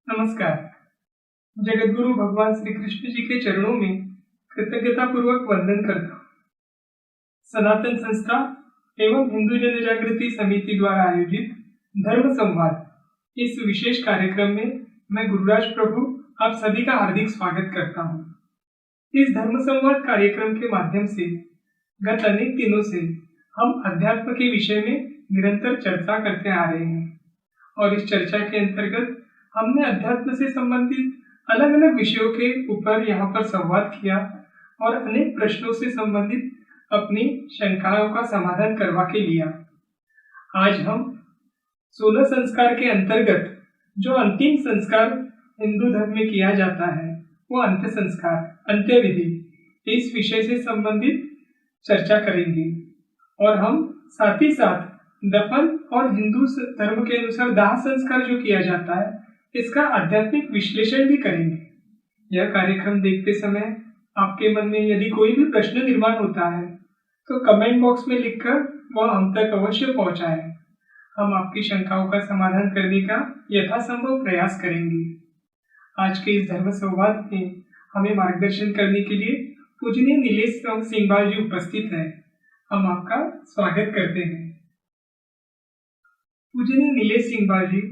नमस्कार। जगतगुरु भगवान श्री कृष्ण जी के चरणों में कृतज्ञता पूर्वक वंदन करता हूँ। सनातन संस्था एवं हिंदू जन जागृति समिति द्वारा आयोजित धर्म संवाद इस विशेष कार्यक्रम में मैं गुरुराज प्रभु आप सभी का हार्दिक स्वागत करता हूँ। इस धर्म संवाद कार्यक्रम के माध्यम से गत अनेक दिनों से हम अध्यात्म के विषय में निरंतर चर्चा करते आ रहे हैं और इस चर्चा के अंतर्गत हमने अध्यात्म से संबंधित अलग अलग विषयों के ऊपर यहाँ पर संवाद किया और अनेक प्रश्नों से संबंधित अपनी शंकाओं का समाधान करवा के लिया। आज हम 16 संस्कार के अंतर्गत जो अंतिम संस्कार हिंदू धर्म में किया जाता है वो अंत्य संस्कार, अंत्य विधि, इस विषय से संबंधित चर्चा करेंगे और हम साथ ही साथ दफन और हिंदू धर्म के अनुसार दाह संस्कार जो किया जाता है इसका आध्यात्मिक विश्लेषण भी करेंगे। यह कार्यक्रम देखते समय आपके मन में यदि कोई भी प्रश्न निर्माण होता है तो कमेंट बॉक्स में लिखकर वह हम तक अवश्य पहुंचाएं। हम आपकी शंकाओं का समाधान करने का यथासंभव प्रयास करेंगे। आज के इस धर्म संवाद में हमें मार्गदर्शन करने के लिए पूजनीय नीलेश सिंहबाल जी उपस्थित हैं। हम आपका स्वागत करते हैं। पूजनीय नीलेश सिंहबाल जी,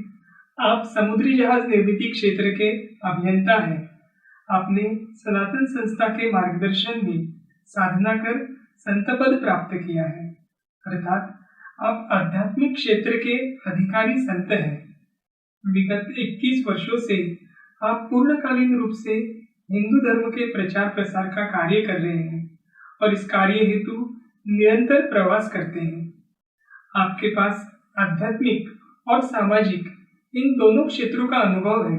आप समुद्री जहाज निर्मिती क्षेत्र के अभियंता हैं। आपने सनातन संस्था के मार्गदर्शन में साधना कर संत पद प्राप्त किया है, अर्थात आप आध्यात्मिक क्षेत्र के अधिकारी संत हैं। विगत 21 वर्षों से आप पूर्णकालीन रूप से हिंदू धर्म के प्रचार प्रसार का कार्य कर रहे हैं और इस कार्य हेतु निरंतर प्रवास करते हैं। आपके पास आध्यात्मिक और सामाजिक इन दोनों क्षेत्रों का अनुभव है।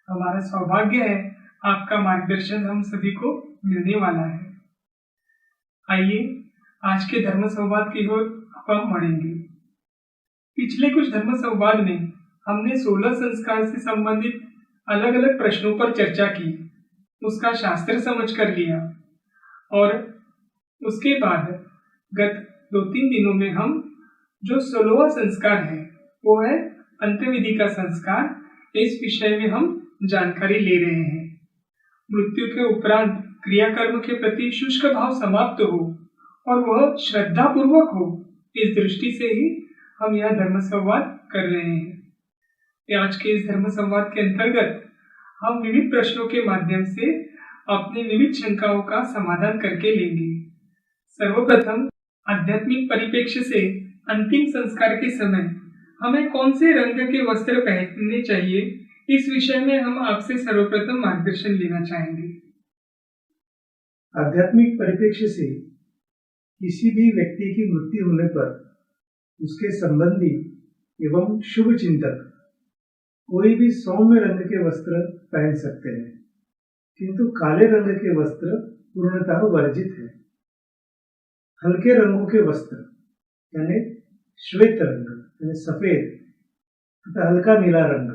हमारा सौभाग्य है आपका मार्गदर्शन हम सभी को मिलने वाला है। आइए आज के धर्म संवाद की ओर हम बढ़ेंगे। पिछले कुछ धर्म संवाद में हमने 16 संस्कार से संबंधित अलग अलग प्रश्नों पर चर्चा की, उसका शास्त्र समझ कर लिया और उसके बाद गत 2-3 दिनों में हम जो 16वां संस्कार है वो है अंत्य विधि का संस्कार। इस विषय में हम जानकारी ले रहे हैं। मृत्यु के उपरांत क्रियाकर्म के प्रति शुष्क भाव समाप्त हो और वह श्रद्धा पूर्वक हो, इस दृष्टि से ही हम यह धर्म संवाद कर रहे हैं। आज के इस धर्म संवाद के अंतर्गत हम विविध प्रश्नों के माध्यम से अपनी विविध शंकाओं का समाधान करके लेंगे। सर्वप्रथम आध्यात्मिक परिप्रेक्ष्य से अंतिम संस्कार के समय हमें कौन से रंग के वस्त्र पहनने चाहिए, इस विषय में हम आपसे सर्वप्रथम मार्गदर्शन लेना चाहेंगे। आध्यात्मिक परिप्रेक्ष्य से किसी भी व्यक्ति की मृत्यु होने पर उसके संबंधी एवं शुभ चिंतक कोई भी सौम्य रंग के वस्त्र पहन सकते हैं, किंतु काले रंग के वस्त्र पूर्णतः वर्जित है। हल्के रंगों के वस्त्र यानी श्वेत रंग यानी सफेद तथा हल्का नीला रंग,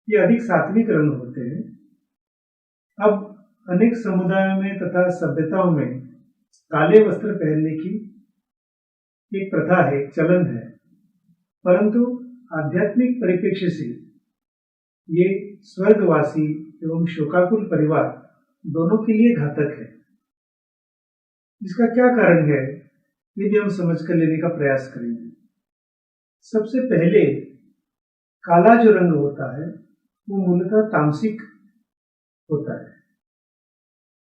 ये अधिक सात्विक रंग होते हैं। अब अनेक समुदायों में तथा सभ्यताओं में काले वस्त्र पहनने की एक प्रथा है, चलन है, परंतु आध्यात्मिक परिप्रेक्ष्य से ये स्वर्गवासी एवं शोकाकुल परिवार दोनों के लिए घातक है। इसका क्या कारण है, ये भी हम समझ कर लेने का प्रयास करेंगे। सबसे पहले काला जो रंग होता है वो मूलतः तामसिक होता है,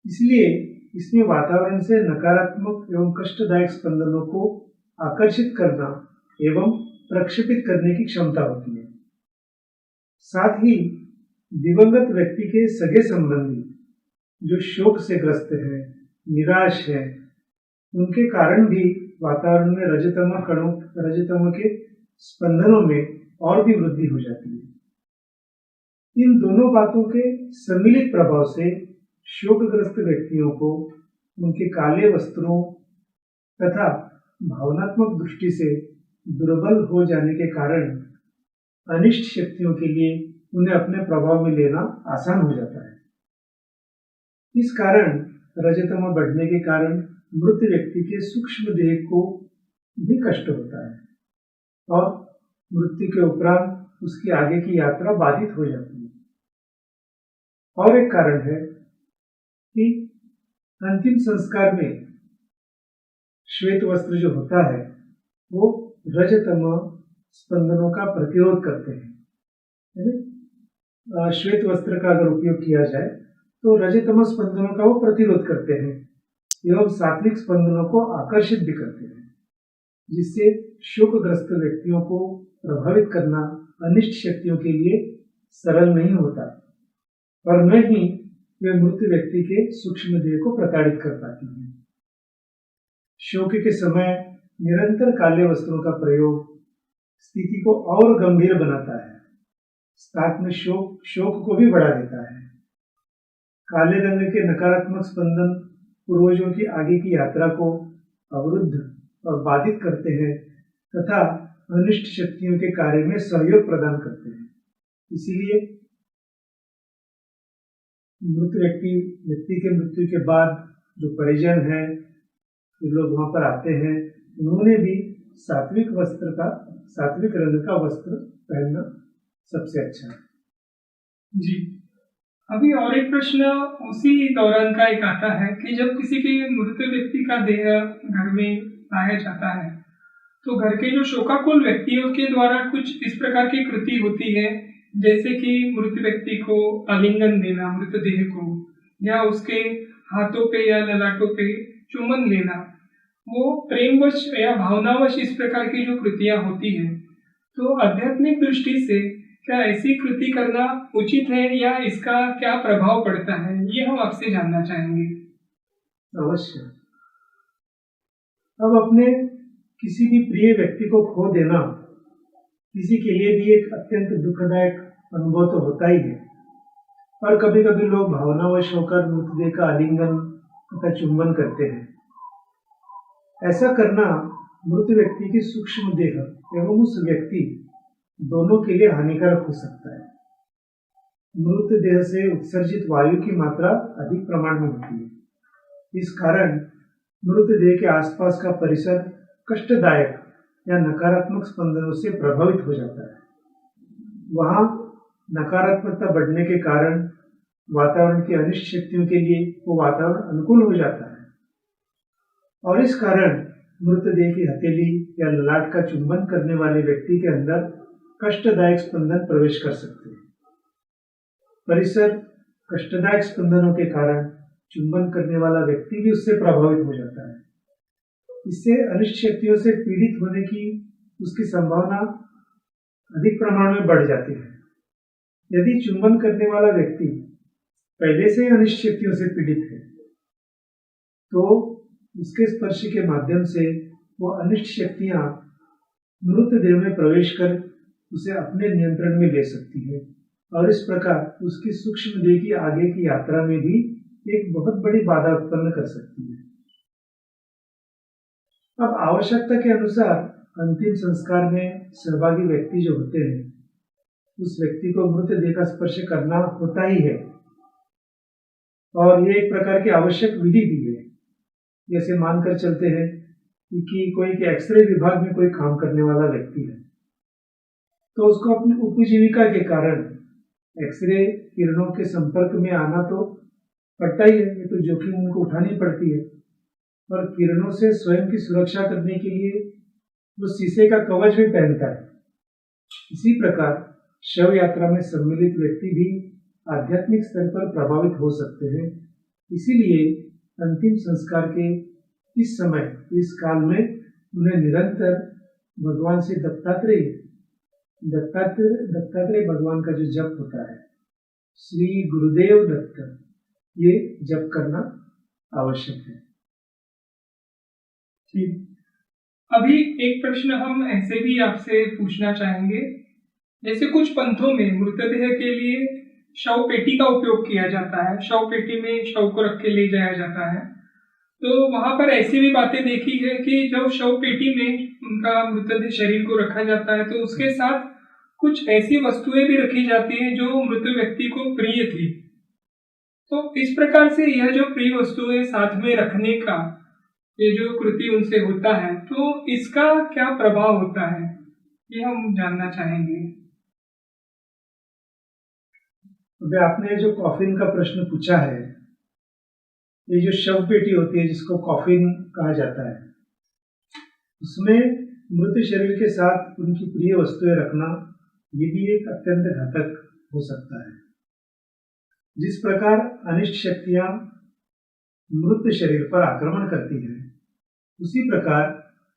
इसलिए इसमें वातावरण से नकारात्मक एवं कष्टदायक स्पंदनों को आकर्षित करना एवं प्रक्षेपित करने की क्षमता होती है। साथ ही दिवंगत व्यक्ति के सगे संबंधी जो शोक से ग्रस्त है, निराश है, उनके कारण भी वातावरण में रजतम के स्पंदनों में और भी वृद्धि हो जाती है। इन दोनों बातों के सम्मिलित प्रभाव से शोकग्रस्त व्यक्तियों को उनके काले वस्त्रों तथा भावनात्मक दृष्टि से दुर्बल हो जाने के कारण अनिष्ट शक्तियों के लिए उन्हें अपने प्रभाव में लेना आसान हो जाता है। इस कारण रजतम बढ़ने के कारण मृत व्यक्ति के सूक्ष्म देह को भी कष्ट होता है और मृत्यु के उपरांत उसकी आगे की यात्रा बाधित हो जाती है। और एक कारण है कि अंतिम संस्कार में श्वेत वस्त्र जो होता है वो रजतम स्पंदनों का प्रतिरोध करते हैं। श्वेत वस्त्र का अगर उपयोग किया जाए तो रजतम स्पंदनों का वो प्रतिरोध करते हैं एवं सात्विक स्पंदनों को आकर्षित भी करते हैं, जिससे शोकग्रस्त व्यक्तियों को प्रभावित करना अनिष्ट शक्तियों के लिए सरल नहीं होता, और न ही वे मृत व्यक्ति के सूक्ष्म देह को प्रताड़ित कर पाती हैं। शोक के समय निरंतर काले वस्त्रों का प्रयोग स्थिति को और गंभीर बनाता है, साथ में शोक को भी बढ़ा देता है। काले रंग के नकारात्मक स्पंदन पूर्वजों की आगे की यात्रा को अवरुद्ध और बाधित करते हैं तथा अनिष्ट शक्तियों के कार्य में सहयोग प्रदान करते हैं। इसीलिए मृत व्यक्ति के मृत्यु के बाद जो परिजन हैं, जो लोग वहां पर आते हैं, उन्होंने भी सात्विक रंग का वस्त्र पहनना सबसे अच्छा है। जी, अभी और एक प्रश्न उसी दौरान का एक आता है कि जब किसी के मृत व्यक्ति का देह घर में लाया जाता है तो घर के जो शोकाकुल व्यक्तियों के द्वारा कुछ इस प्रकार की कृति होती है, जैसे कि मृत व्यक्ति को आलिंगन देना मृतदेह को, या उसके हाथों पे या ललाटों पे चुम्बन लेना। वो प्रेमवश या भावनावश इस प्रकार की जो कृतियां होती है, तो आध्यात्मिक दृष्टि से क्या ऐसी कृति करना उचित है या इसका क्या प्रभाव पड़ता है, ये हम आपसे जानना चाहेंगे। अवश्य। अब अपने किसी भी प्रिय व्यक्ति को खो देना किसी के लिए भी एक अत्यंत दुखदायक अनुभव तो होता ही है, और कभी कभी लोग भावनावश होकर मृतदेह का आलिंगन तथा चुंबन करते हैं। ऐसा करना मृत व्यक्ति की सूक्ष्म देह एवं उस व्यक्ति दोनों के लिए हानिकारक हो सकता है। मृत देह से उत्सर्जित वायु की मात्रा अधिक प्रमाण में होती है। इस कारण मृत देह के आसपास का परिसर कष्टदायक या नकारात्मक स्पंदनों से प्रभावित हो जाता है। वहां नकारात्मकता बढ़ने के कारण वातावरण की अनिष्ट शक्तियों के लिए वो वातावरण अनुकूल हो जाता है, और इस कारण मृतदेह की हथेली या ललाट का चुंबन करने वाले व्यक्ति के अंदर कष्टदायक स्पंदन प्रवेश कर सकते हैं। परिसर कष्टदायक स्पंदनों के कारण चुंबन करने वाला व्यक्ति भी उससे प्रभावित हो जाता है। इससे अनिष्ट शक्तियों से पीड़ित होने की उसकी संभावना अधिक प्रमाण में बढ़ जाती है। यदि चुंबन करने वाला व्यक्ति पहले से ही अनिष्ट शक्तियों से पीड़ित है, तो उसके स्पर्श के माध्यम से वो अनिष्ट शक्तियां मृत देह में प्रवेश कर उसे अपने नियंत्रण में ले सकती है, और इस प्रकार उसकी सूक्ष्म देह की आगे की यात्रा में भी एक बहुत बड़ी बाधा उत्पन्न कर सकती है। अब आवश्यकता के अनुसार अंतिम संस्कार में सहभागी व्यक्ति जो होते हैं, उस व्यक्ति को मृत देह का स्पर्श करना होता ही है, और ये एक प्रकार की आवश्यक विधि भी है। जैसे मानकर चलते हैं कि कोई के एक्सरे विभाग में कोई काम करने वाला व्यक्ति है, तो उसको अपनी उपजीविका के कारण एक्सरे किरणों के संपर्क में आना तो पड़ता ही है, ये तो जोखिम उनको उठानी पड़ती है। और किरणों से स्वयं की सुरक्षा करने के लिए वो शीशे का कवच भी पहनता है। इसी प्रकार शव यात्रा में सम्मिलित व्यक्ति भी आध्यात्मिक स्तर पर प्रभावित हो सकते हैं। इसीलिए अंतिम संस्कार के इस समय, इस काल में उन्हें निरंतर भगवान से दत्तात्रेय भगवान का जो जप होता है, श्री गुरुदेव दत्त, ये जप करना आवश्यक है। ठीक, अभी एक प्रश्न हम ऐसे भी आपसे पूछना चाहेंगे। जैसे कुछ पंथों में मृतदेह के लिए शव पेटी का उपयोग किया जाता है, शव पेटी में शव को रख के ले जाया जाता है, तो वहां पर ऐसी भी बातें देखी है कि जब शव पेटी में उनका मृतदेह शरीर को रखा जाता है तो उसके साथ कुछ ऐसी वस्तुएं भी रखी जाती हैं जो मृत व्यक्ति को प्रिय थी। तो इस प्रकार से यह जो प्रिय वस्तुएं साथ में रखने का ये जो कृति उनसे होता है, तो इसका क्या प्रभाव होता है, ये हम जानना चाहेंगे। अभी आपने जो कॉफिन का प्रश्न पूछा है, ये जो शव पेटी होती है जिसको कॉफिन कहा जाता है, उसमें मृत शरीर के साथ उनकी प्रिय वस्तुएं रखना ये भी एक अत्यंत घातक हो सकता है। जिस प्रकार अनिष्ट शक्तियां मृत शरीर पर आक्रमण करती हैं, उसी प्रकार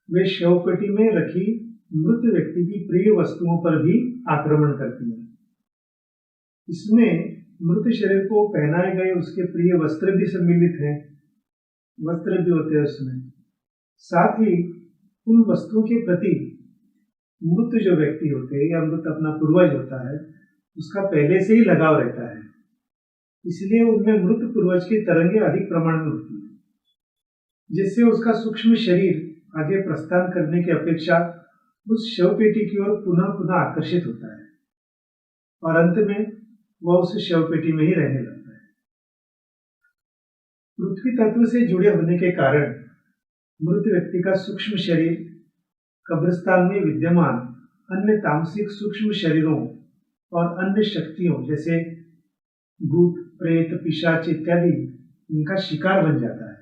वे शव पेटी में रखी मृत व्यक्ति की प्रिय वस्तुओं पर भी आक्रमण करती हैं। इसमें मृत शरीर को पहनाए गए उसके प्रिय वस्त्र भी सम्मिलित हैं, वस्त्र भी होते हैं उसमें। साथ ही उन वस्तुओं के प्रति मृत जो व्यक्ति होते हैं या मृत अपना पूर्वज होता है, उसका पहले से ही लगाव रहता है, इसलिए उनमें मृत पूर्वज की तरंगें अधिक प्रमाण में होती है, जिससे उसका सूक्ष्म शरीर आगे प्रस्थान करने की अपेक्षा उस शव पेटी की ओर पुनः पुनः आकर्षित होता है और अंत में वह उस शव पेटी में ही रहने लगता है। पृथ्वी तत्व से जुड़े होने के कारण मृत व्यक्ति का सूक्ष्म शरीर कब्रिस्तान में विद्यमान अन्य तामसिक सूक्ष्म शरीरों और अन्य शक्तियों जैसे भूत, प्रेत, पिशाच इत्यादि इनका शिकार बन जाता है।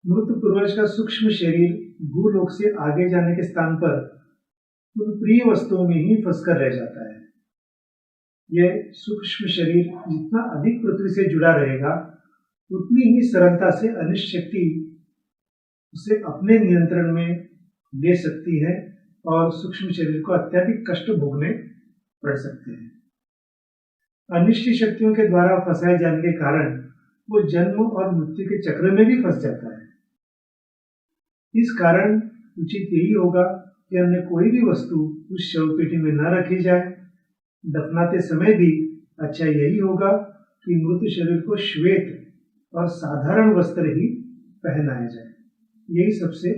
मृत पूर्वज का सूक्ष्म शरीर भूलोक से आगे जाने के स्थान पर उन प्रिय वस्तुओं में ही फंसकर रह जाता है। यह सूक्ष्म शरीर जितना अधिक पृथ्वी से जुड़ा रहेगा, उतनी ही सरलता से अनिष्ट शक्ति उसे अपने नियंत्रण में ले सकती है और सूक्ष्म शरीर को अत्यधिक कष्ट भोगने पड़ सकते हैं। अनिष्ट शक्तियों के द्वारा फंसाए जाने के कारण वो जन्म और मृत्यु के चक्र में भी फंस जाता है। इस कारण उचित यही होगा कि अन्य कोई भी वस्तु उस शव पेटी में न रखी जाए। दफनाते समय भी अच्छा यही होगा कि मृत शरीर को श्वेत और साधारण वस्त्र ही पहनाया जाए। यही सबसे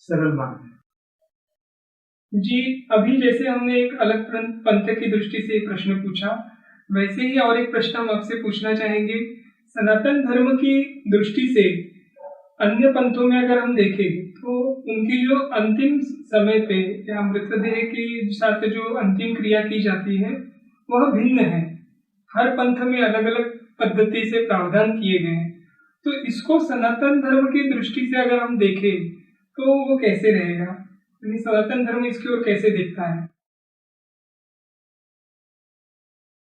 सरल मार्ग है। जी, अभी जैसे हमने एक अलग पंथ की दृष्टि से एक प्रश्न पूछा, वैसे ही और एक प्रश्न हम आपसे पूछना चाहेंगे। सनातन धर्म की दृष्टि से अन्य पंथों में अगर हम देखें तो उनकी जो अंतिम समय पे या मृतदेह के साथ जो अंतिम क्रिया की जाती है वह भिन्न है। हर पंथ में अलग अलग पद्धति से प्रावधान किए गए हैं। तो इसको सनातन धर्म की दृष्टि से अगर हम देखें तो वो कैसे रहेगा, यानी सनातन धर्म इसकी ओर कैसे देखता है?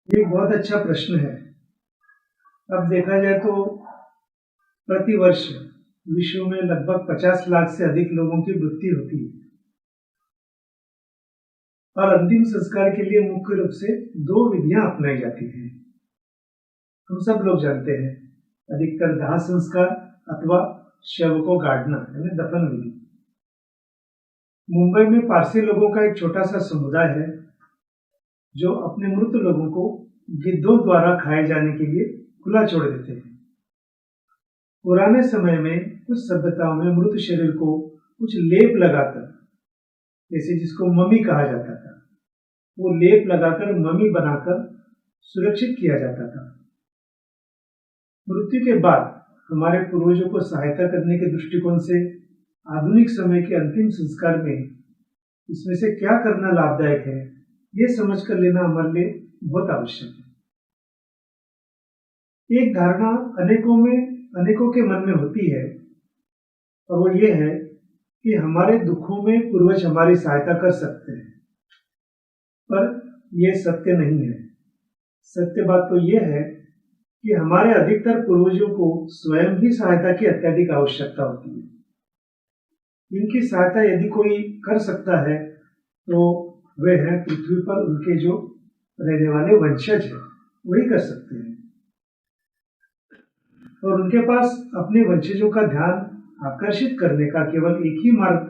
ये बहुत अच्छा प्रश्न है। अब देखा जाए तो प्रतिवर्ष विश्व में लगभग 50 लाख से अधिक लोगों की मृत्यु होती है और अंतिम संस्कार के लिए मुख्य रूप से 2 विधियां अपनाई जाती हैं। हम सब लोग जानते हैं, अधिकतर दाह संस्कार अथवा शव को गाड़ना यानी दफन विधि। मुंबई में पारसी लोगों का एक छोटा सा समुदाय है जो अपने मृत लोगों को गिद्धों द्वारा खाए जाने के लिए खुला छोड़ देते हैं। पुराने समय में कुछ सभ्यताओं में मृत शरीर को कुछ लेप लगाकर, जैसे जिसको मम्मी कहा जाता था, वो लेप लगाकर मम्मी बनाकर सुरक्षित किया जाता था। मृत्यु के बाद हमारे पूर्वजों को सहायता करने के दृष्टिकोण से आधुनिक समय के अंतिम संस्कार में इसमें से क्या करना लाभदायक है, ये समझ कर लेना हमारे लिए बहुत आवश्यक है। एक धारणा अनेकों के मन में होती है और वो ये है कि हमारे दुखों में पूर्वज हमारी सहायता कर सकते हैं, पर यह सत्य नहीं है। सत्य बात तो यह है कि हमारे अधिकतर पूर्वजों को स्वयं ही सहायता की अत्यधिक आवश्यकता होती है। इनकी सहायता यदि कोई कर सकता है तो वे हैं पृथ्वी पर उनके जो रहने वाले वंशज हैं, वही कर सकते हैं। और उनके पास अपने वंशजों का ध्यान आकर्षित करने का केवल एक ही मार्ग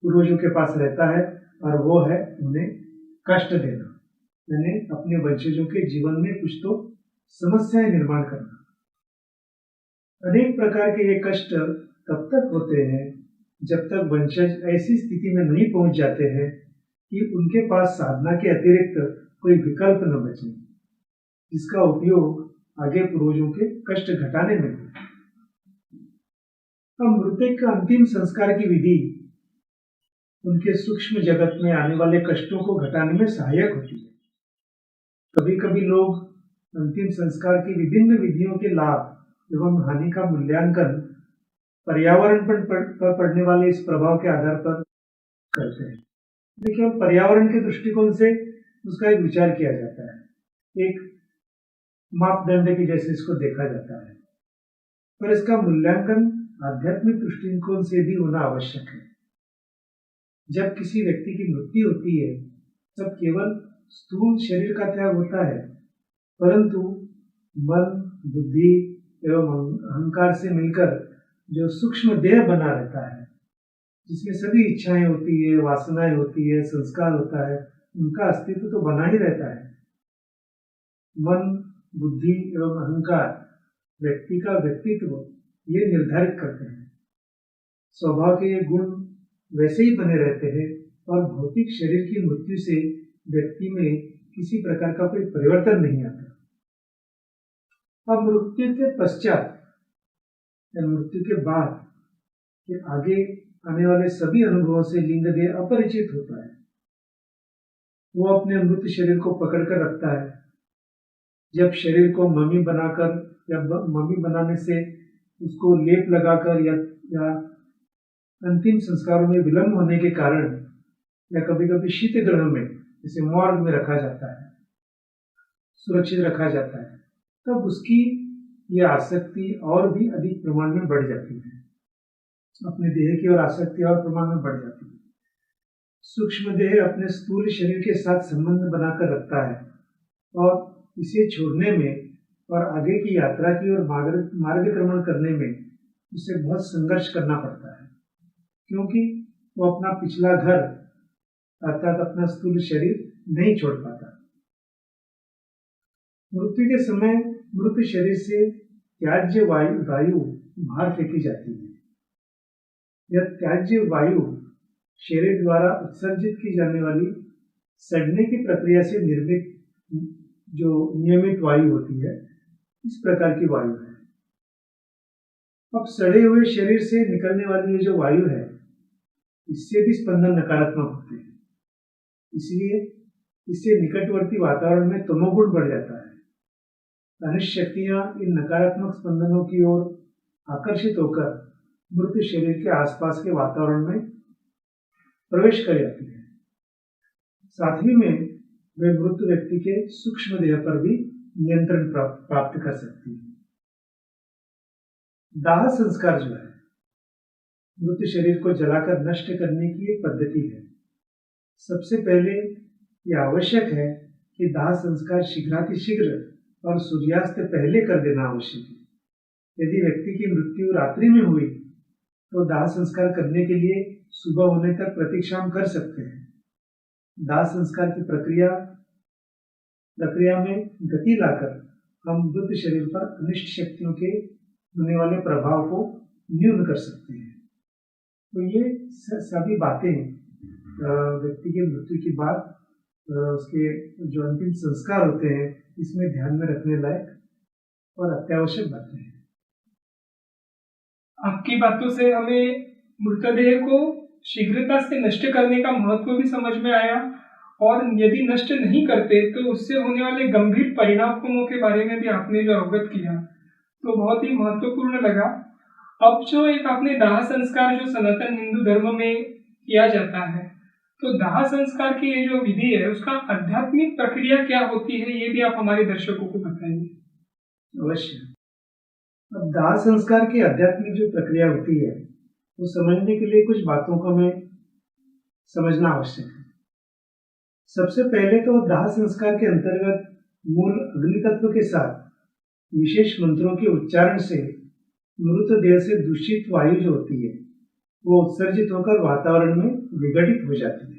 पूर्वजों के पास रहता है और वो है उन्हें कष्ट देना, यानी अपने वंशजों के जीवन में कुछ तो समस्याएं निर्माण करना। अनेक प्रकार के ये कष्ट तब तक होते हैं जब तक वंशज ऐसी स्थिति में नहीं पहुंच जाते हैं कि उनके पास साधना के अतिरिक्त कोई विकल्प न बचे जिसका उपयोग आगे पूर्वजों के कष्ट घटाने में हो। अब मृतक का अंतिम संस्कार की विधि उनके सूक्ष्म जगत में आने वाले कष्टों को घटाने में सहायक होती है। कभी कभी लोग अंतिम संस्कार की विभिन्न विधियों के लाभ एवं हानि का मूल्यांकन पर्यावरण पर पड़ने वाले इस प्रभाव के आधार पर करते हैं। देखिए, पर्यावरण के दृष्टिकोण से उसका एक विचार किया जाता है, एक मापदंड के जैसे इसको देखा जाता है, पर इसका मूल्यांकन आध्यात्मिक दृष्टिकोण से भी होना आवश्यक है। जब किसी व्यक्ति की मृत्यु होती है तब केवल स्थूल शरीर का त्याग होता है, परंतु मन, बुद्धि एवं अहंकार से मिलकर जो सूक्ष्म देह बना रहता है, जिसमें सभी इच्छाएं होती है, वासनाएं होती है, संस्कार होता है, उनका अस्तित्व तो बना ही रहता है। मन, बुद्धि एवं अहंकार व्यक्ति का व्यक्तित्व ये निर्धारित करते हैं। स्वभाव के ये गुण वैसे ही बने रहते हैं और भौतिक शरीर की मृत्यु से व्यक्ति में किसी प्रकार का कोई परिवर्तन नहीं आता। अब मृत्यु के पश्चात या मृत्यु के बाद के आगे आने वाले सभी अनुभवों से लिंग देह अपरिचित होता है। वो अपने मृत शरीर को पकड़कर रखता है। जब शरीर को मम्मी बनाकर या मम्मी बनाने से उसको लेप लगाकर या अंतिम संस्कारों में विलंब होने के कारण या कभी कभी शीत ग्रह में जैसे मॉर्ग में रखा जाता है, सुरक्षित रखा जाता है, तब उसकी ये आसक्ति और भी अधिक प्रमाण में बढ़ जाती है। अपने देह की और आसक्ति और प्रमाण में बढ़ जाती है। सूक्ष्म देह अपने स्थूल शरीर के साथ संबंध बनाकर रखता है और इसे छोड़ने में और आगे की यात्रा की ओर मार्गक्रमण करने में उसे बहुत संघर्ष करना पड़ता है, क्योंकि वो अपना पिछला घर अर्थात अपना स्थूल शरीर नहीं छोड़ पाता। मृत्यु के समय मृत शरीर से त्याज्य वायु बाहर फेंकी जाती है। यह त्याज्य वायु शरीर द्वारा उत्सर्जित की जाने वाली सड़ने की प्रक्रिया से निर्मित जो नियमित वायु होती है, इस प्रकार की वायु है। अब सड़े हुए शरीर से निकलने वाली ये जो वायु है, इससे भी स्पंदन नकारात्मक होते हैं। इसलिए इससे निकटवर्ती वातावरण में तमोगुण बढ़ जाता है। अनिष्ट शक्तियां इन नकारात्मक स्पंदनों की ओर आकर्षित होकर मृत शरीर के आसपास के वातावरण में प्रवेश कर जाती है। साथ ही में वे मृत व्यक्ति के सूक्ष्म देह पर भी नियंत्रण प्राप्त कर सकती है। दाह संस्कार जो है, मृत शरीर को जलाकर नष्ट करने की एक पद्धति है। सबसे पहले यह आवश्यक है कि दाह संस्कार शीघ्रातिशीघ्र और सूर्यास्त पहले कर देना आवश्यक है। यदि व्यक्ति की मृत्यु रात्रि में हुई तो दाह संस्कार करने के लिए सुबह होने तक प्रतीक्षा हम कर सकते हैं। दाह संस्कार की प्रक्रिया में गति लाकर हम मृत शरीर पर अनिष्ट शक्तियों के होने वाले प्रभाव को न्यून कर सकते हैं। तो ये सभी बातें व्यक्ति की मृत्यु के बाद उसके जो अंतिम संस्कार होते हैं, इसमें ध्यान में रखने लायक और अत्यावश्यक बातें हैं। आपकी बातों से हमें मृतदेह को शीघ्रता से नष्ट करने का महत्व भी समझ में आया, और यदि नष्ट नहीं करते तो उससे होने वाले गंभीर परिणामों के बारे में भी आपने जो अवगत किया, तो बहुत ही महत्वपूर्ण लगा। अब जो एक आपने दाह संस्कार जो सनातन हिंदू धर्म में किया जाता है, तो दाह संस्कार की ये जो विधि है उसका आध्यात्मिक प्रक्रिया क्या होती है, ये भी आप हमारे दर्शकों को बताएंगे। अवश्य। अब दाह संस्कार की आध्यात्मिक जो प्रक्रिया होती है, वो समझने के लिए कुछ बातों को हमें समझना आवश्यक है। सबसे पहले तो दाह संस्कार के अंतर्गत मूल अग्नि तत्व के साथ विशेष मंत्रों के उच्चारण से मृत देह से दूषित वायु जो होती है, वो उत्सर्जित होकर वातावरण में विघटित हो जाती है।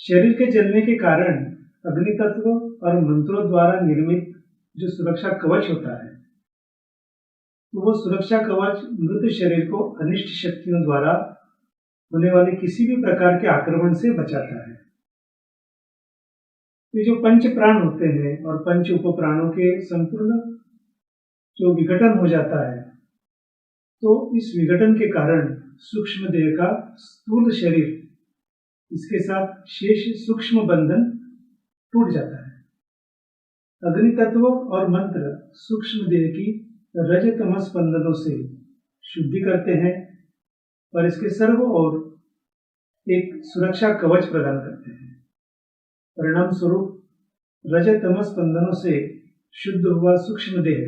शरीर के जलने के कारण अग्नि तत्व और मंत्रों द्वारा निर्मित जो सुरक्षा कवच होता है, तो वो सुरक्षा कवच मृत शरीर को अनिष्ट शक्तियों द्वारा होने वाले किसी भी प्रकार के आक्रमण से बचाता है। ये जो पंच प्राण होते हैं और पंच उप प्राणों के संपूर्ण जो विघटन हो जाता है, तो इस विघटन के कारण सूक्ष्म देह का स्थूल शरीर, इसके साथ शेष सूक्ष्म बंधन टूट जाता है। अग्नि तत्व और मंत्र सूक्ष्म देह की रजतमस स्पंदनों से शुद्धि करते हैं और इसके सर्व ओर एक सुरक्षा कवच प्रदान करते हैं। परिणाम स्वरूप रजतमस स्पंदनों से शुद्ध हुआ सूक्ष्म देह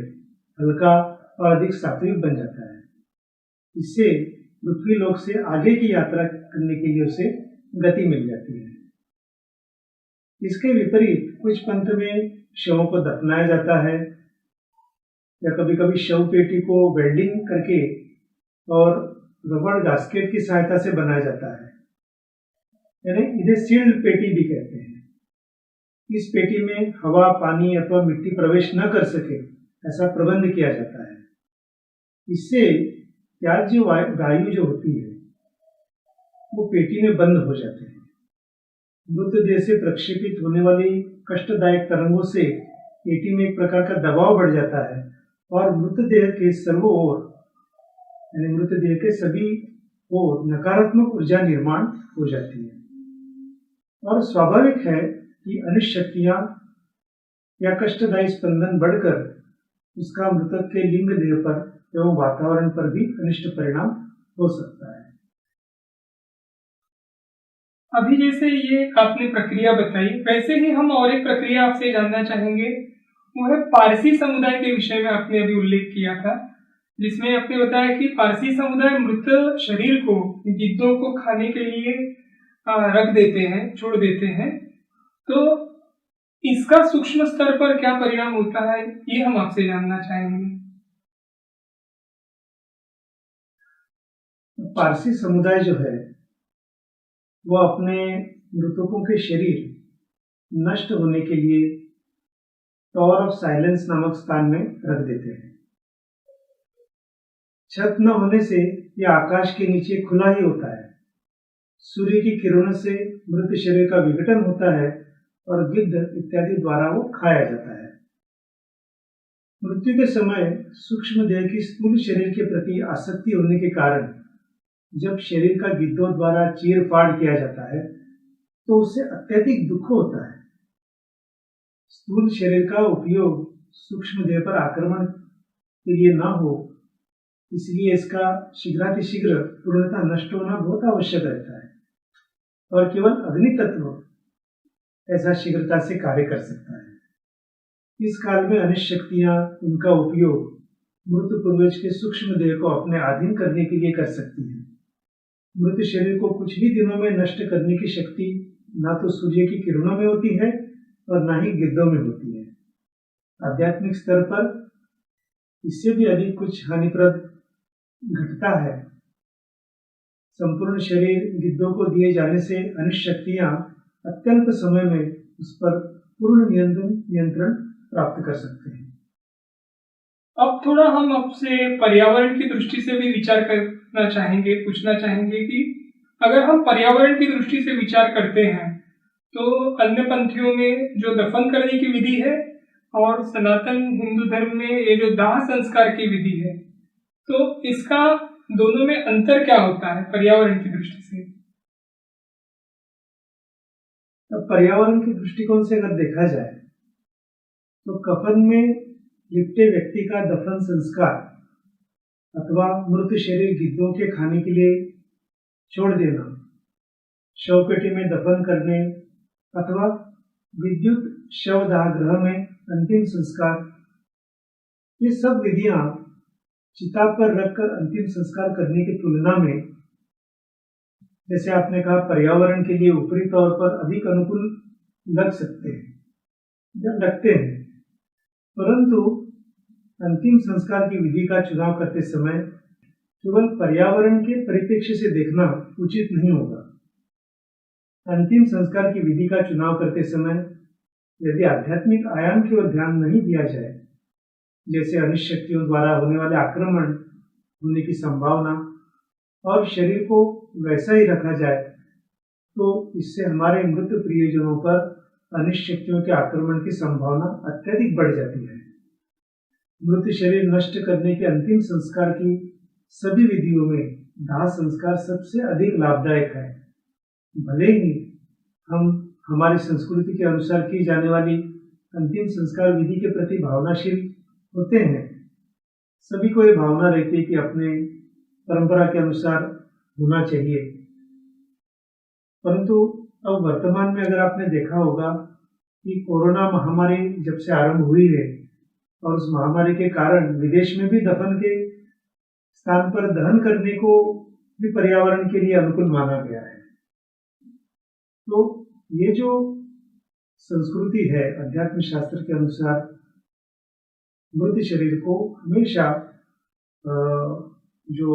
हल्का और अधिक सात्विक बन जाता है। इससे पृथ्वी लोक से आगे की यात्रा करने के लिए उसे गति मिल जाती है। इसके विपरीत कुछ पंथ में शवों को दफनाया जाता है या कभी कभी शव पेटी को वेल्डिंग करके और रबड़ गास्केट की सहायता से बनाया जाता है, यानी इन्हें सील्ड पेटी भी कहते हैं। इस पेटी में हवा, पानी अथवा मिट्टी प्रवेश न कर सके ऐसा प्रबंध किया जाता है। इससे त्याज्य वायु जो होती है वो पेटी में बंद हो जाते हैं। मृत देह से प्रक्षेपित होने वाली कष्टदायक तरंगों से पेटी में एक प्रकार का दबाव बढ़ जाता है और मृतदेह के सर्वों ओर यानी मृतदेह के सभी ओर नकारात्मक ऊर्जा निर्माण हो जाती है और स्वाभाविक है कि अनिष्ट शक्तियां या कष्टदायी स्पंदन बढ़कर उसका मृतक के लिंग देह पर एवं वातावरण पर भी अनिष्ट परिणाम हो सकता है। अभी जैसे ये आपने प्रक्रिया बताई, वैसे ही हम और एक प्रक्रिया आपसे जानना चाहेंगे। वो है पारसी समुदाय के विषय में आपने अभी उल्लेख किया था, जिसमें आपने बताया कि पारसी समुदाय मृत शरीर को गिद्धों को खाने के लिए रख देते हैं, छोड़ देते हैं। तो इसका सूक्ष्म स्तर पर क्या परिणाम होता है, ये हम आपसे जानना चाहेंगे। पारसी समुदाय जो है वो अपने मृतकों के शरीर नष्ट होने के लिए टॉवर ऑफ साइलेंस नामक स्थान में रख देते हैं। छत न होने से यह आकाश के नीचे खुला ही होता है। सूर्य की किरणों से मृत शरीर का विघटन होता है और गिद्ध इत्यादि द्वारा वो खाया जाता है। मृत्यु के समय सूक्ष्म देह की स्थूल शरीर के प्रति आसक्ति होने के कारण जब शरीर का गिद्धों द्वारा चीर फाड़ किया जाता है तो उससे अत्यधिक दुख होता है। स्थूल शरीर का उपयोग सूक्ष्म देह पर आक्रमण के लिए न हो, इसलिए इसका शीघ्रातिशीघ्र पूर्णतः नष्ट होना बहुत आवश्यक रहता है और केवल अग्नि तत्व ऐसा शीघ्रता से कार्य कर सकता है। इस काल में अनिष्ट शक्तियां इनका उपयोग मृत पूर्वज के सूक्ष्म देह को अपने अधीन करने के लिए कर सकती है। मृत शरीर को कुछ ही दिनों में नष्ट करने की शक्ति ना तो सूर्य की किरणों में होती है और ना ही गिद्धों में होती है। आध्यात्मिक स्तर पर इससे भी अधिक कुछ हानिप्रद घटता है। संपूर्ण शरीर गिद्धों को दिए जाने से अनिष्ट शक्तियां अत्यल्प समय में उस पर पूर्ण नियंत्रण प्राप्त कर सकते हैं। अब थोड़ा हम आपसे पर्यावरण की दृष्टि से भी विचार करना चाहेंगे, पूछना चाहेंगे कि अगर हम पर्यावरण की दृष्टि से विचार करते हैं तो अन्य पंथियों में जो दफन करने की विधि है और सनातन हिंदू धर्म में ये जो दाह संस्कार की विधि है, तो इसका दोनों में अंतर क्या होता है पर्यावरण की दृष्टि से? तो पर्यावरण के दृष्टिकोण से अगर देखा जाए तो कफन में लिपटे व्यक्ति का दफन संस्कार अथवा मृत शरीर गिद्धों के खाने के लिए छोड़ देना, शव पेटी में दफन करने अथवा विद्युत शवदाह गृह में अंतिम संस्कार, ये सब विधियां चिता पर रखकर अंतिम संस्कार करने की तुलना में, जैसे आपने कहा, पर्यावरण के लिए ऊपरी तौर पर अधिक अनुकूल लग सकते हैं या लगते हैं, परंतु अंतिम संस्कार की विधि का चुनाव करते समय केवल पर्यावरण के परिप्रेक्ष्य से देखना उचित नहीं होगा। अंतिम संस्कार की विधि का चुनाव करते समय यदि आध्यात्मिक आयाम की ओर ध्यान नहीं दिया जाए, जैसे अनिष्ट शक्तियों द्वारा होने वाले आक्रमण होने की संभावना, और शरीर को वैसा ही रखा जाए, तो इससे हमारे मृत प्रियजनों पर अनिष्ट शक्तियों के आक्रमण की संभावना अत्यधिक बढ़ जाती है। मृत शरीर नष्ट करने के अंतिम संस्कार की सभी विधियों में दाह संस्कार सबसे अधिक लाभदायक है। भले ही हम हमारी संस्कृति के अनुसार की जाने वाली अंतिम संस्कार विधि के प्रति भावनाशील होते हैं, सभी को ये भावना रहती है कि अपने परंपरा के अनुसार होना चाहिए। परंतु अब वर्तमान में अगर आपने देखा होगा कि कोरोना महामारी जब से आरंभ हुई है और उस महामारी के कारण विदेश में भी दफन के स्थान पर दहन करने को भी पर्यावरण के लिए अनुकूल माना गया है। तो ये जो संस्कृति है अध्यात्म शास्त्र के अनुसार मृत शरीर को हमेशा जो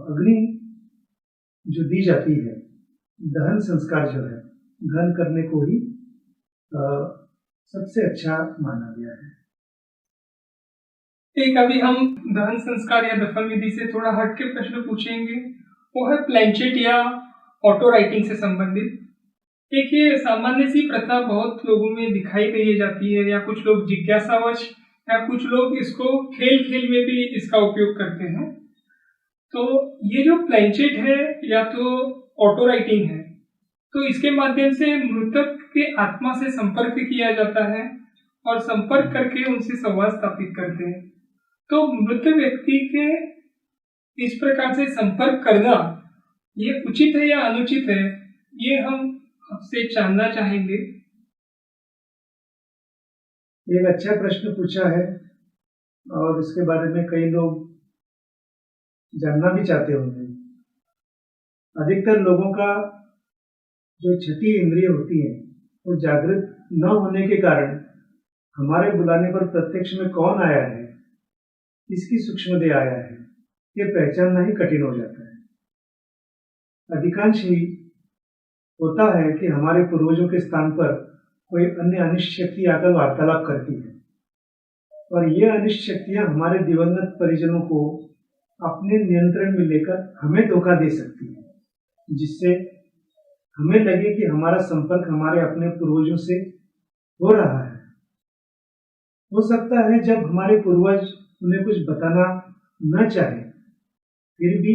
अग्नि जो दी जाती है, दहन संस्कार जो है, दहन करने को ही सबसे अच्छा माना गया है। एक अभी हम दहन संस्कार या दफन विधि से थोड़ा हटके प्रश्न पूछेंगे, वो है प्लेंचेट या ऑटो राइटिंग से संबंधित। एक ये सामान्य सी प्रथा बहुत लोगों में दिखाई दे जाती है, या कुछ लोग जिज्ञासावश या कुछ लोग इसको खेल खेल में भी इसका उपयोग करते हैं। तो ये जो प्लेंचेट है या तो ऑटो राइटिंग है, तो इसके माध्यम से मृतक के आत्मा से संपर्क किया जाता है और संपर्क करके उनसे संवाद स्थापित करते हैं। तो मृत व्यक्ति के इस प्रकार से संपर्क करना ये उचित है या अनुचित है, ये हम आपसे जानना चाहेंगे। एक अच्छा प्रश्न पूछा है और इसके बारे में कई लोग जानना भी चाहते होंगे। अधिकतर लोगों का जो छठी इंद्रिय होती है वो जागृत न होने के कारण हमारे बुलाने पर प्रत्यक्ष में कौन आया है, किसकी सूक्ष्म देह आया है, ये पहचानना ही कठिन हो जाता है। अधिकांश ही होता है कि हमारे पूर्वजों के स्थान पर कोई अन्य अनिष्ट शक्ति आकर वार्तालाप करती है और ये अनिष्ट शक्तियां हमारे दिवंगत परिजनों को अपने नियंत्रण में लेकर हमें धोखा दे सकती है, जिससे हमें लगे कि हमारा संपर्क हमारे अपने पूर्वजों से हो रहा है। हो सकता है जब हमारे पूर्वज उन्हें कुछ बताना न चाहे, फिर भी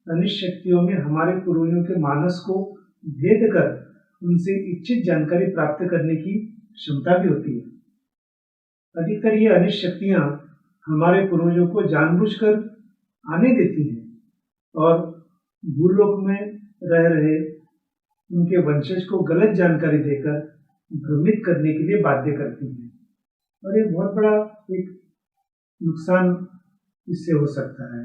अनिष्ट शक्तियों में हमारे पूर्वजों के मानस को भेद कर उनसे इच्छित जानकारी प्राप्त करने की क्षमता भी होती है। अधिकतर ये अनिष्ट शक्तियां हमारे पूर्वजों को जानबूझकर आने देती हैं और भूलोक में रह रहे उनके वंशज को गलत जानकारी देकर भ्रमित करने के लिए बाध्य करती हैं, और ये बहुत बड़ा एक नुकसान इससे हो सकता है।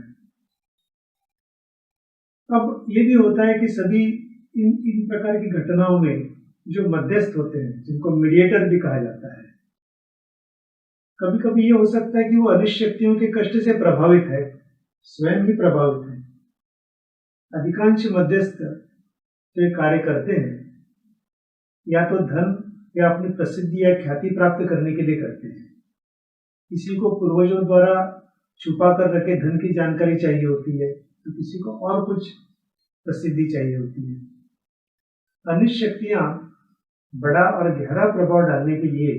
अब ये भी होता है कि सभी इन प्रकार की घटनाओं में जो मध्यस्थ होते हैं, जिनको मीडिएटर भी कहा जाता है, कभी कभी ये हो सकता है कि वो अनिष्ट शक्तियों के कष्ट से प्रभावित है, स्वयं भी प्रभावित है। अधिकांश मध्यस्थ जो कार्य करते हैं या तो धन या अपनी प्रसिद्धि या ख्याति प्राप्त करने के लिए करते हैं। किसी को पूर्वजों द्वारा छुपा कर रखे धन की जानकारी चाहिए होती है, तो किसी को और कुछ प्रसिद्धि चाहिए होती है। अनिष्ट शक्तियां बड़ा और गहरा प्रभाव डालने के लिए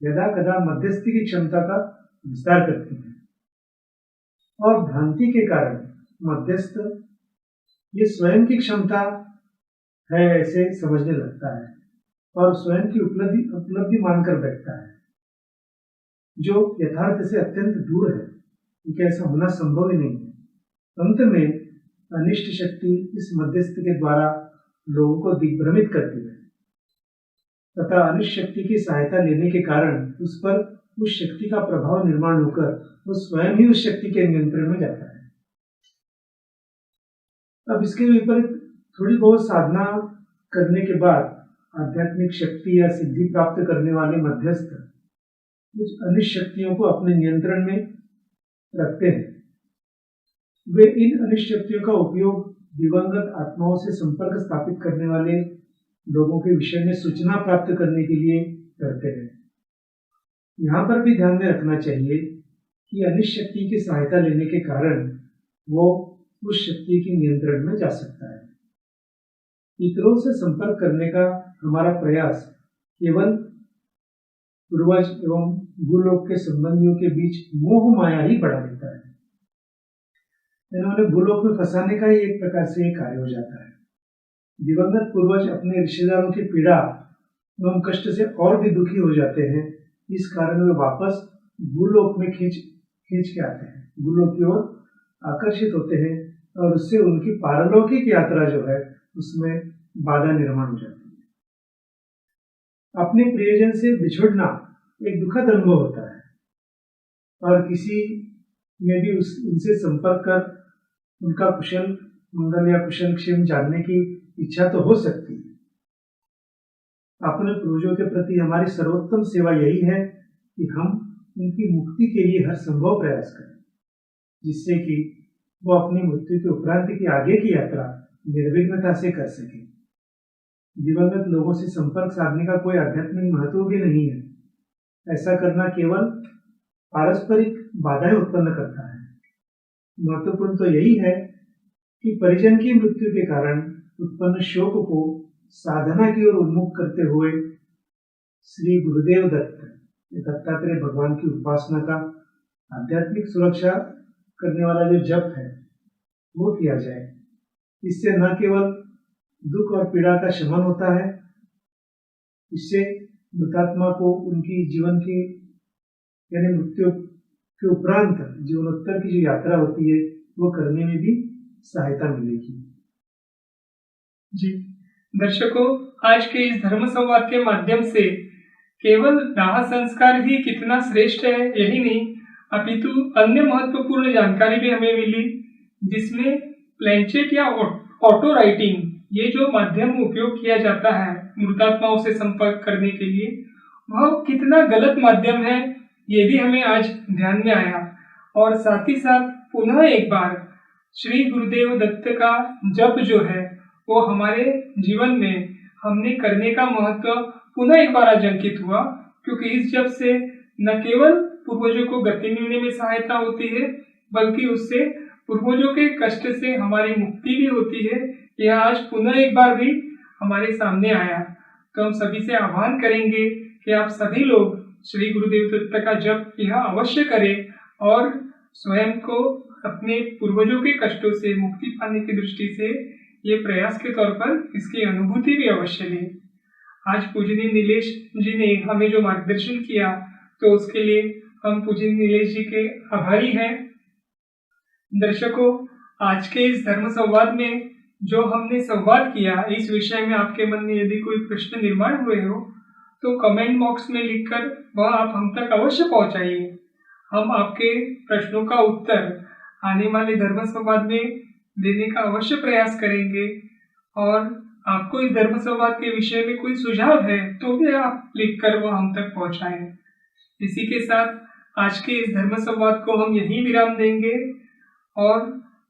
यदा कदा मध्यस्थी की क्षमता का विस्तार करती है, और भ्रांति के कारण मध्यस्थ ये स्वयं की क्षमता है ऐसे समझने लगता है और स्वयं की उपलब्धि मानकर बैठता है, जो यथार्थ से अत्यंत दूर है, क्योंकि ऐसा होना संभव ही नहीं है। अंत में अनिष्ट शक्ति इस मध्यस्थ के द्वारा लोगों को दिग्भ्रमित करती है तथा अनिष्ट शक्ति की सहायता लेने के कारण उस पर उस शक्ति का प्रभाव निर्माण होकर वो स्वयं ही उस शक्ति के नियंत्रण में जाता है। अब इसके विपरीत थोड़ी बहुत साधना करने के बाद आध्यात्मिक शक्ति या सिद्धि प्राप्त करने वाले मध्यस्थ कुछ अनिष्ट शक्तियों को अपने नियंत्रण में रखते हैं। वे इन अनिष्ट शक्तियों का उपयोग दिवंगत आत्माओं से संपर्क स्थापित करने वाले लोगों के विषय में सूचना प्राप्त करने के लिए करते हैं। यहाँ पर भी ध्यान में रखना चाहिए कि अनिष्ट शक्ति की सहायता लेने के कारण वो उस शक्ति के नियंत्रण में जा सकता है। इतरों से संपर्क करने का हमारा प्रयास केवल पूर्वज एवं भूलोक के संबंधियों के बीच मोह माया ही बढ़ा देता है। इन्होंने भूलोक में फंसाने का ही एक प्रकार से एक कार्य हो जाता है। दिवंगत पूर्वज अपने रिश्तेदारों की पीड़ा एवं कष्ट से और भी दुखी हो जाते हैं इस कारण वे वापस भूलोक में खींच के आते हैं, भूलोक की ओर आकर्षित होते हैं और उससे उनकी पारलौकिक यात्रा जो है उसमें बाधा निर्माण हो जाती है। अपने प्रियजन से बिछुड़ना एक दुखद अनुभव होता है और किसी में भी उनसे संपर्क कर उनका कुशल मंगल या कुशल क्षेम जानने की इच्छा तो हो सकती है। अपने पूर्वजों के प्रति हमारी सर्वोत्तम सेवा यही है कि हम उनकी मुक्ति के लिए हर संभव प्रयास करें, जिससे कि वो अपनी मृत्यु के उपरांत की आगे की यात्रा निर्विघ्नता से कर सके। दिवंगत लोगों से संपर्क साधने का कोई आध्यात्मिक महत्व भी नहीं है। ऐसा करना केवल पारस्परिक बाधाएं उत्पन्न करता है। महत्वपूर्ण तो यही है कि परिजन की मृत्यु के कारण उत्पन्न शोक को साधना की ओर उन्मुख करते हुए श्री गुरुदेव दत्तात्रेय भगवान की उपासना का आध्यात्मिक सुरक्षा करने वाला जो जप है वो किया जाए। इससे न केवल दुख और पीड़ा का शमन होता है, इससे मृतात्मा को उनकी जीवन की यानी मृत्यु के उपरांत जीवनोत्तर की जो यात्रा होती है वो करने में भी सहायता मिलेगी। जी दर्शकों, आज के इस धर्म संवाद के माध्यम से केवल दाह संस्कार ही कितना श्रेष्ठ है यही नहीं, अपितु अन्य महत्वपूर्ण जानकारी भी हमें मिली, जिसमें प्लेंचेट या ऑटो राइटिंग ये जो माध्यम उपयोग किया जाता है मृतात्माओं से संपर्क करने के लिए, वह कितना गलत माध्यम है ये भी हमें आज ध्यान में आया। और साथ ही साथ पुनः एक बार श्री गुरुदेव दत्त का जप जो है वो हमारे जीवन में हमने करने का महत्व पुनः एक बार आजंकित हुआ, क्योंकि इस जप से न केवल पूर्वजों को गति मिलने में सहायता होती है, बल्कि उससे पूर्वजों के कष्ट से हमारी मुक्ति भी होती है। यह आज पुनः एक बार भी हमारे सामने आया। तो हम सभी से आह्वान करेंगे कि आप सभी लोग श्री गुरुदेव दत्त का जप यह अवश्य करें और स्वयं को अपने पूर्वजों के कष्टों से मुक्ति पाने की दृष्टि से ये प्रयास के तौर पर इसकी अनुभूति भी अवश्य लें। आज पूजनीय नीलेश जी ने हमें जो मार्गदर्शन किया, तो उसके लिए हम पूजनीय नीलेश जी के आभारी हैं। दर्शकों, आज के इस धर्म संवाद में जो हमने संवाद किया, इस विषय में आपके मन में यदि कोई प्रश्न निर्माण हुए हो तो कमेंट बॉक्स में लिखकर वह आप हम तक अवश्य पहुंचाइए। हम आपके प्रश्नों का उत्तर आने वाले धर्म संवाद में देने का अवश्य प्रयास करेंगे। और आपको इस धर्म संवाद के विषय में कोई सुझाव है तो भी आप लिखकर वह हम तक पहुंचाएं। इसी के साथ आज के इस धर्म संवाद को हम यहीं विराम देंगे और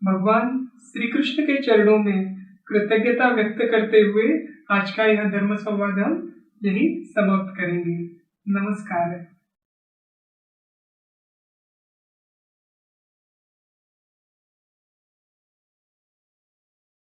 भगवान श्री कृष्ण के चरणों में कृतज्ञता व्यक्त करते हुए आज का यह धर्म संवाद हम यही समाप्त करेंगे। नमस्कार।